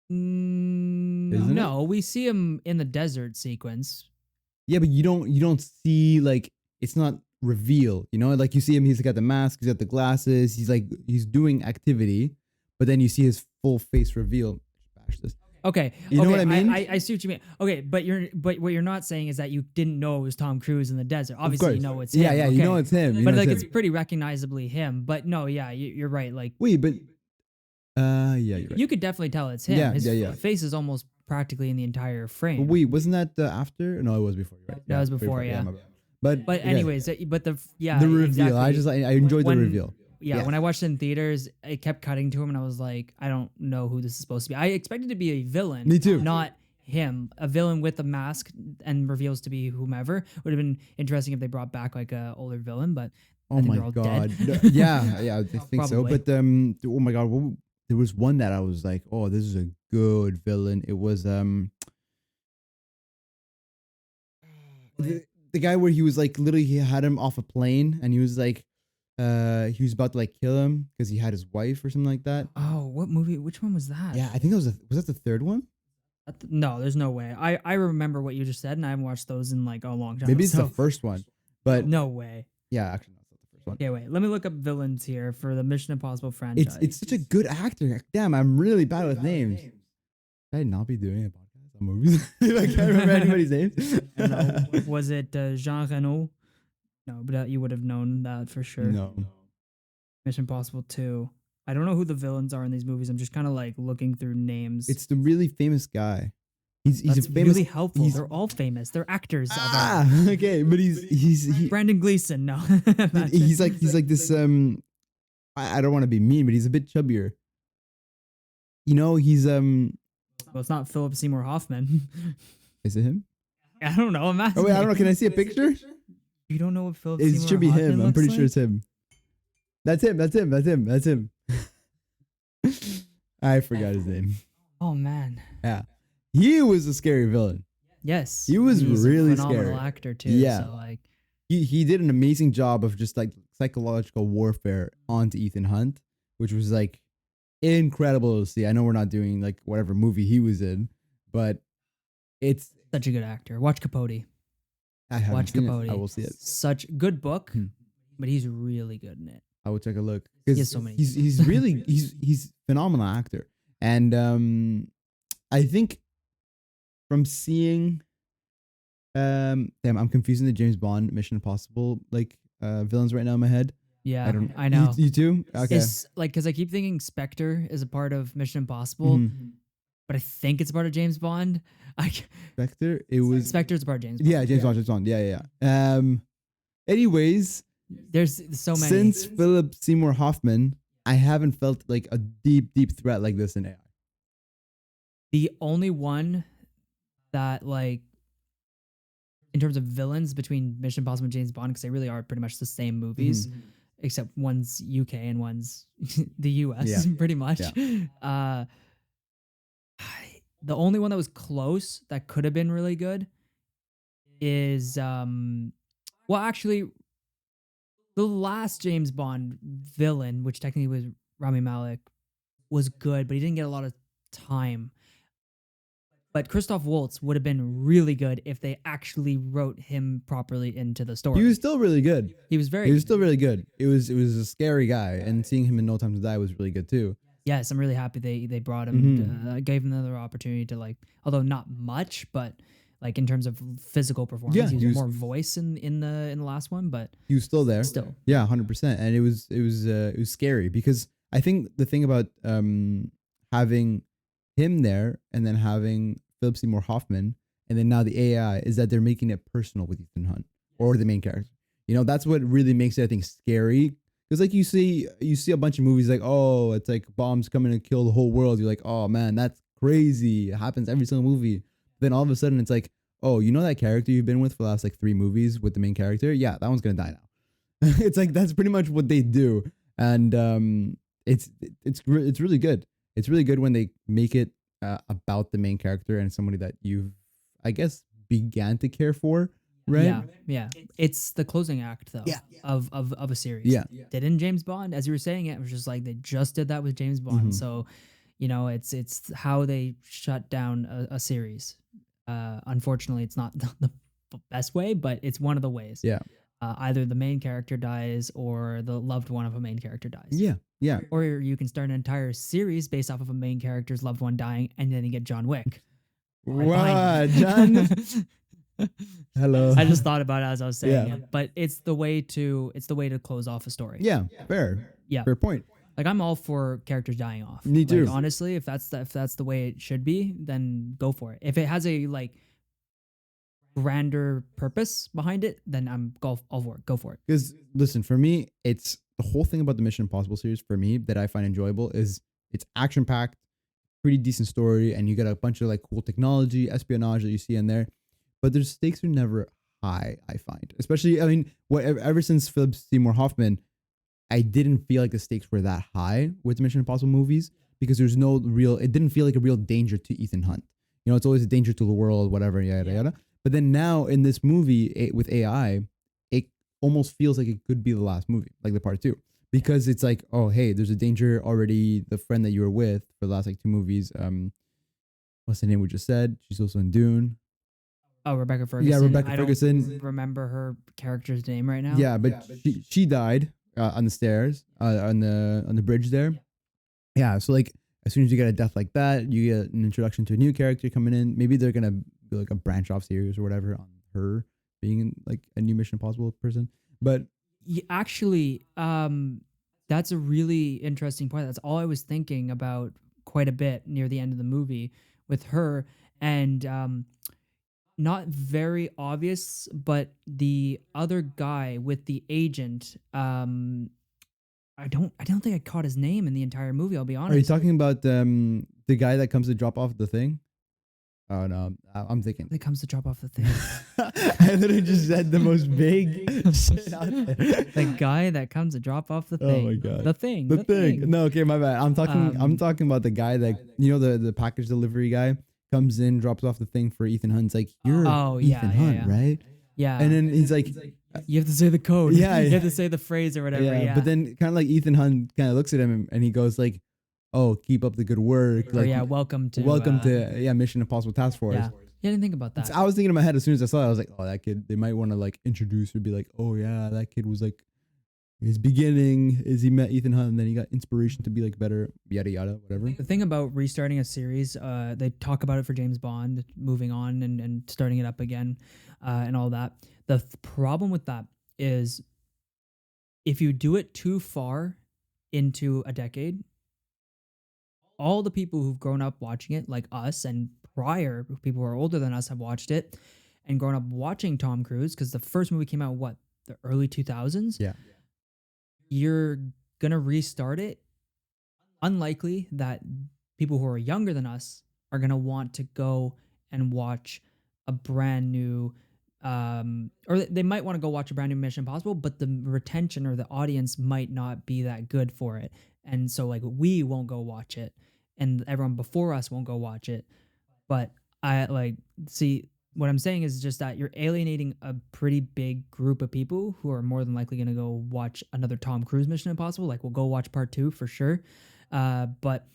Isn't No, we see him in the desert sequence. Yeah, but you don't see like it's not reveal. You know, like you see him. He's got the mask. He's got the glasses. He's doing activity, but then you see his full face reveal. Bash this. Okay, You know what I mean? I see what you mean. Okay, but what you're not saying is that you didn't know it was Tom Cruise in the desert. Obviously, you know it's him. Yeah, okay. you know it's him. You But know like it's it's pretty recognizably him. But no, yeah, you're right. Like wait, but yeah, you're right. you could definitely tell it's him. Yeah, His yeah. face is almost practically in the entire frame. But wait, wasn't that after? No, it was before. You're right. That was way before, yeah. my bad. But But yeah, anyways, but the the reveal. exactly. I enjoyed the When- reveal. Yeah, Yeah. when I watched it in theaters, it kept cutting to him, and I was like, I don't know who this is supposed to be. I expected to be a villain. Me too. Not him. A villain with a mask and reveals to be whomever. Would have been interesting if they brought back like a older villain, but I Oh think my they're all god. dead. No, yeah, I think so. Probably. But oh my god, there was one that I was like, oh, this is a good villain. It was the guy where he was like literally he had him off a plane and he was like he was about to like kill him because he had his wife or something like that. Oh, what movie? Which one was that? Yeah, I think that was that the third one? No, there's no way. I remember what you just said, and I haven't watched those in like a long time. Maybe it's so the first one. But no way. yeah, actually no, it's not the first one. Okay, wait. Let me look up villains here for the Mission Impossible franchise. It's such a good actor. Damn, I'm really bad with names. Should I not be doing a podcast on movies? I can't remember anybody's names. I don't know. Was it Jean Reno? No, but you would have known that for sure. No. Mission Impossible 2. I don't know who the villains are in these movies. I'm just kind of like looking through names. It's the really famous guy. He's That's a famous. really helpful. He's, They're all famous. They're actors. okay, but Brandon Gleeson. No, he's like this. I don't want to be mean, but he's a bit chubbier. You know, he's Well, it's not Philip Seymour Hoffman. Is it him? I don't know. I'm asking. Oh wait, I don't know. Can I see a picture? You don't know what Philip It Seymour should be Hoffman him. I'm looks pretty like? sure it's him. That's him. That's him. That's him. That's him. I forgot his name. Oh man. Yeah, he was a scary villain. Yes. He was he's really a phenomenal scary. actor too. Yeah. So like, He did an amazing job of just like psychological warfare onto Ethan Hunt, which was like incredible to see. I know we're not doing like whatever movie he was in, but it's such a good actor. Watch Capote. I haven't Watch seen Capote. it. I will see it. Such good book, Hmm. but he's really good in it. I will take a look He because has so many he's really he's phenomenal actor, and I think from seeing damn, I'm confusing the James Bond Mission Impossible like villains right now in my head. Yeah, I don't. I know. You too? Okay. It's like because I keep thinking Spectre is a part of Mission Impossible, Mhm. but I think it's part of James Bond. Spectre. It was Spectre's a part of James Bond. yeah, James Bond. James Bond. Yeah. Anyways, There's so many. since Philip Seymour Hoffman, I haven't felt like a deep threat like this in AI. The only one that like in terms of villains between Mission Impossible and James Bond, because they really are pretty much the same movies, except one's UK and one's the US, Yeah. pretty much. The only one that was close that could have been really good is well actually the last James Bond villain, which technically was Rami Malek, was good, but he didn't get a lot of time. But Christoph Waltz would have been really good if they actually wrote him properly into the story. He was still really good. He was very He was still really good. It was a scary guy, and seeing him in No Time to Die was really good too. yes, I'm really happy they brought him, gave him another opportunity to like, although not much, but like in terms of physical performance, Yeah, he he was was- more voice in the last one, but He was still there. still, Yeah, 100%. And it was scary because I think the thing about having him there and then having Philip Seymour Hoffman and then now the AI is that they're making it personal with Ethan Hunt or the main character. You know, that's what really makes it, I think, scary. Because like you see a bunch of movies like, oh, it's like bombs coming to kill the whole world. You're like, oh man, that's crazy. It happens every single movie. Then all of a sudden it's like, oh, you know that character you've been with for the last like 3 movies with the main character? Yeah, that one's gonna die now. It's like that's pretty much what they do. And it's really good. It's really good when they make it about the main character and somebody that you've, I guess, began to care for, right? yeah. It's the closing act though, Yeah. of a series. Yeah. Did in James Bond, as you were saying it was just like they just did that with James Bond. Mhm. So, you know, it's how they shut down a series. Unfortunately, it's not the best way, but it's one of the ways. Yeah. Either the main character dies or the loved one of a main character dies. Yeah. Yeah. Or you can start an entire series based off of a main character's loved one dying, and then you get John Wick. Right Wow, behind John. you. Hello. I just thought about it as I was saying Yeah. it, but it's the way to close off a story. Yeah. Fair. Yeah. Fair point. Like I'm all for characters dying off. Me Like, too. honestly, if that's the way it should be, then go for it. If it has a like grander purpose behind it, then I'm all for it. Go for it. Because listen, for me, it's the whole thing about the Mission Impossible series for me that I find enjoyable is it's action packed, pretty decent story, and you get a bunch of like cool technology, espionage that you see in there. But the stakes are never high, I find. Especially, I mean, ever since Philip Seymour Hoffman, I didn't feel like the stakes were that high with the Mission Impossible movies because there's no real, it didn't feel like a real danger to Ethan Hunt. You know, it's always a danger to the world, whatever, yada, yada. But then now in this movie with AI, it almost feels like it could be the last movie, like the part 2. Because it's like, oh, hey, there's a danger already. The friend that you were with for the last like 2 movies, what's the name we just said? She's also in Dune. Oh, Rebecca Ferguson. Yeah, Rebecca I Ferguson. don't remember her character's name right now. Yeah, but she died on the stairs, on the bridge there. Yeah, so like as soon as you get a death like that, you get an introduction to a new character coming in. Maybe they're gonna do like a branch off series or whatever on her being like a new Mission Impossible person. But Actually, That's a really interesting point. That's all I was thinking about quite a bit near the end of the movie with her. And not very obvious, but the other guy with the agent, I don't think I caught his name in the entire movie, I'll be Are you honest. talking about the guy that comes to drop off the thing? Oh no, I'm thinking. It comes to drop off the thing. I literally just said the most vague shit out there. The guy that comes to drop off the Oh thing. my God. The thing. The thing. No, okay, my bad. I'm talking about the guy that, you know, the package delivery guy comes in, drops off the thing for Ethan Hunt. It's like, you're Oh, yeah, Ethan yeah, Hunt, yeah. right? Yeah. And then he's like, You have to say the code. Yeah, You yeah. have to say the phrase or whatever. Yeah. But then kind of like Ethan Hunt kind of looks at him and he goes like, "Oh, keep up the good work. Or Like, yeah, welcome to Mission Impossible Task Force." Yeah. Yeah, I didn't think about that. So I was thinking in my head as soon as I saw it, I was like, "Oh, that kid. They might want to like introduce or be like, oh yeah, that kid was like his beginning is he met Ethan Hunt and then he got inspiration to be like better, yada yada, whatever." The thing about restarting a series, they talk about it for James Bond, moving on and starting it up again, and all that. The problem with that is if you do it too far into a decade, all the people who've grown up watching it, like us and prior people who are older than us, have watched it and grown up watching Tom Cruise because the first movie came out what, the early 2000s. Yeah. You're gonna restart it. Unlikely that people who are younger than us are gonna want to go and watch a brand new or they might want to go watch a brand new Mission Impossible, but the retention or the audience might not be that good for it. And so like we won't go watch it and everyone before us won't go watch it. But I like see what I'm saying is just that you're alienating a pretty big group of people who are more than likely going to go watch another Tom Cruise Mission Impossible. Like we'll go watch part 2 for sure. But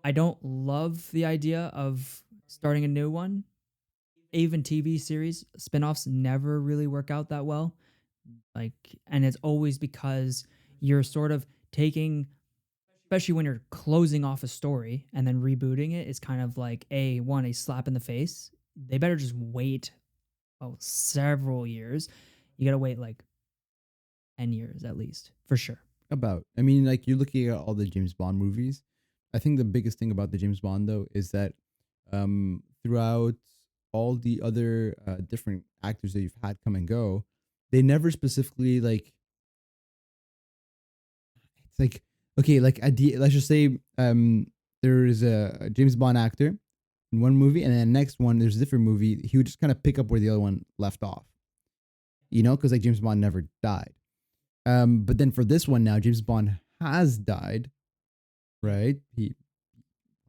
I don't love the idea of starting a new one. Even TV series spin-offs never really work out that well. Like, and it's always because you're sort of taking, especially when you're closing off a story and then rebooting it, is kind of like a slap in the face. They better just wait several years. You gotta wait like 10 years at least, for sure. I mean, like you're looking at all the James Bond movies. I think the biggest thing about the James Bond though is that throughout all the other different actors that you've had come and go, they never specifically like. It's like okay, like let's just say there is a James Bond actor in one movie, and then the next one there's a different movie. He would just kind of pick up where the other one left off, you know, because like James Bond never died. But then for this one now, James Bond has died, right? He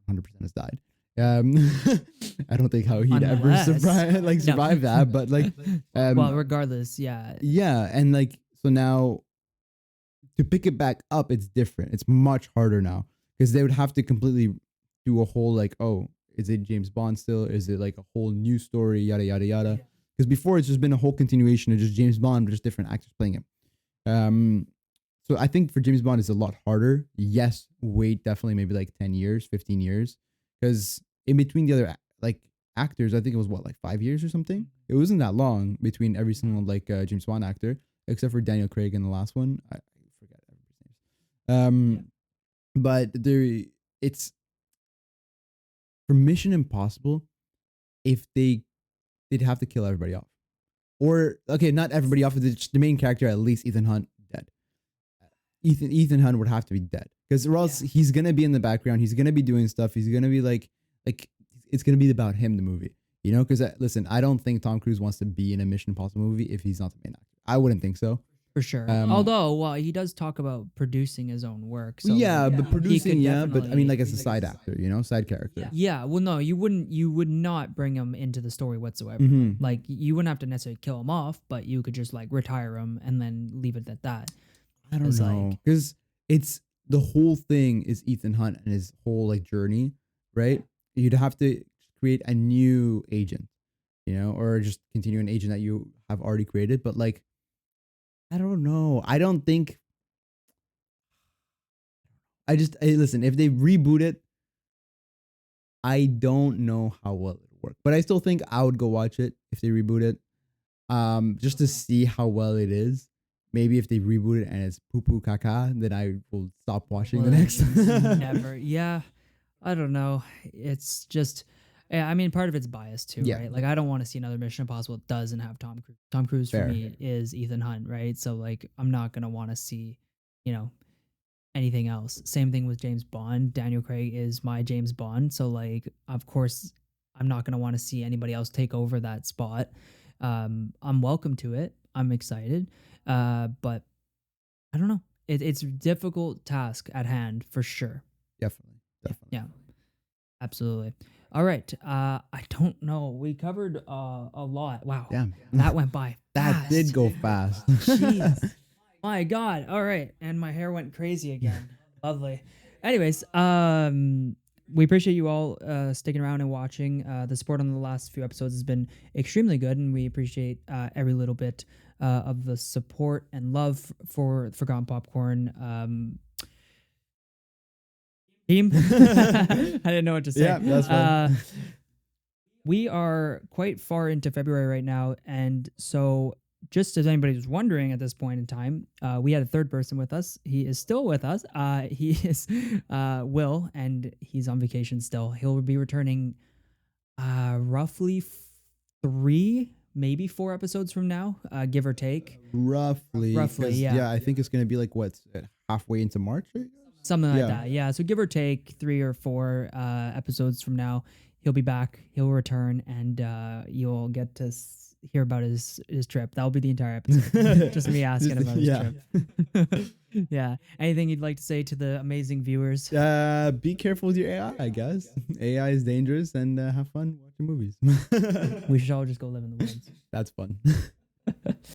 100% has died. I don't think how he'd ever Unless- survive that, but like, Well, regardless, yeah. yeah, and like so now to pick it back up, it's different. It's much harder now because they would have to completely do a whole like, oh, is it James Bond still? Is it like a whole new story? Yada yada yada. Because before it's just been a whole continuation of just James Bond, but just different actors playing him. So I think for James Bond it's a lot harder. Yes, wait definitely maybe like 10 years, 15 years. Because in between the other like actors, I think it was what, like 5 years or something? It wasn't that long between every single like James Bond actor, except for Daniel Craig in the last one. I forget everybody's names. But it's for Mission Impossible, if they'd have to kill everybody off. Or okay, not everybody off, the main character, at least Ethan Hunt, dead. Ethan Hunt would have to be dead because or else he's gonna be in the background. He's gonna be doing stuff. He's gonna be like it's gonna be about him, the movie, you know. Because listen, I don't think Tom Cruise wants to be in a Mission Impossible movie if he's not the main actor. I wouldn't think so. For sure. Although, well, he does talk about producing his own work. So Yeah, but he producing, could yeah, but I mean, definitely- like as a side actor, you know, side character. Yeah, well, no, you would not bring him into the story whatsoever. Mhm. Like, you wouldn't have to necessarily kill him off, but you could just like retire him and then leave it at that. I don't It's know like- because it's the whole thing is Ethan Hunt and his whole like journey, right? You'd have to create a new agent, you know, or just continue an agent that you have already created. But like, I don't know. I don't think. Listen. If they reboot it, I don't know how well it'll work, but I still think I would go watch it if they reboot it, just to see how well it is. maybe if they reboot it and it's poo poo caca, then I will stop watching the Well, next. never. Yeah, I don't know. It's just, yeah, I mean, part of it's bias too, Yeah. right? Like, I don't want to see another Mission Impossible that doesn't have Tom Cruise. Tom Cruise for Fair. me is Ethan Hunt, right? So like, I'm not gonna want to see, you know, anything else. Same thing with James Bond. Daniel Craig is my James Bond, so like, of course, I'm not gonna want to see anybody else take over that spot. I'm welcome to it. I'm excited, but I don't know. It's a difficult task at hand for sure. Definitely. Definitely. Yeah, absolutely. All right. I don't know. We covered a lot. Wow. Damn. That went by. That did fast. go fast. Jeez. My God. All right. And my hair went crazy again. Lovely. Anyways, we appreciate you all sticking around and watching. The support on the last few episodes has been extremely good, and we appreciate every little bit of the support and love for Forgotten Popcorn team. I didn't know what to say. Yeah, that's fine. We are quite far into February right now, and so just as anybody was wondering at this point in time, we had a third person with us. He is still with us. He is Will, and he's on vacation still. He'll be returning roughly 3, maybe 4 episodes from now, give or take. Roughly. Roughly, 'cause, yeah. I think it's gonna be like what, halfway into March, right? Something like Yeah. that. Yeah. So give or take 3 or 4 episodes from now, he'll be back. He'll return, and you'll get to hear about his trip. That'll be the entire episode. Just me asking about his Yeah. trip. Yeah. Anything you'd like to say to the amazing viewers? Be careful with your AI, I guess. AI is dangerous, and have fun watching movies. We should all just go live in the woods. That's fun.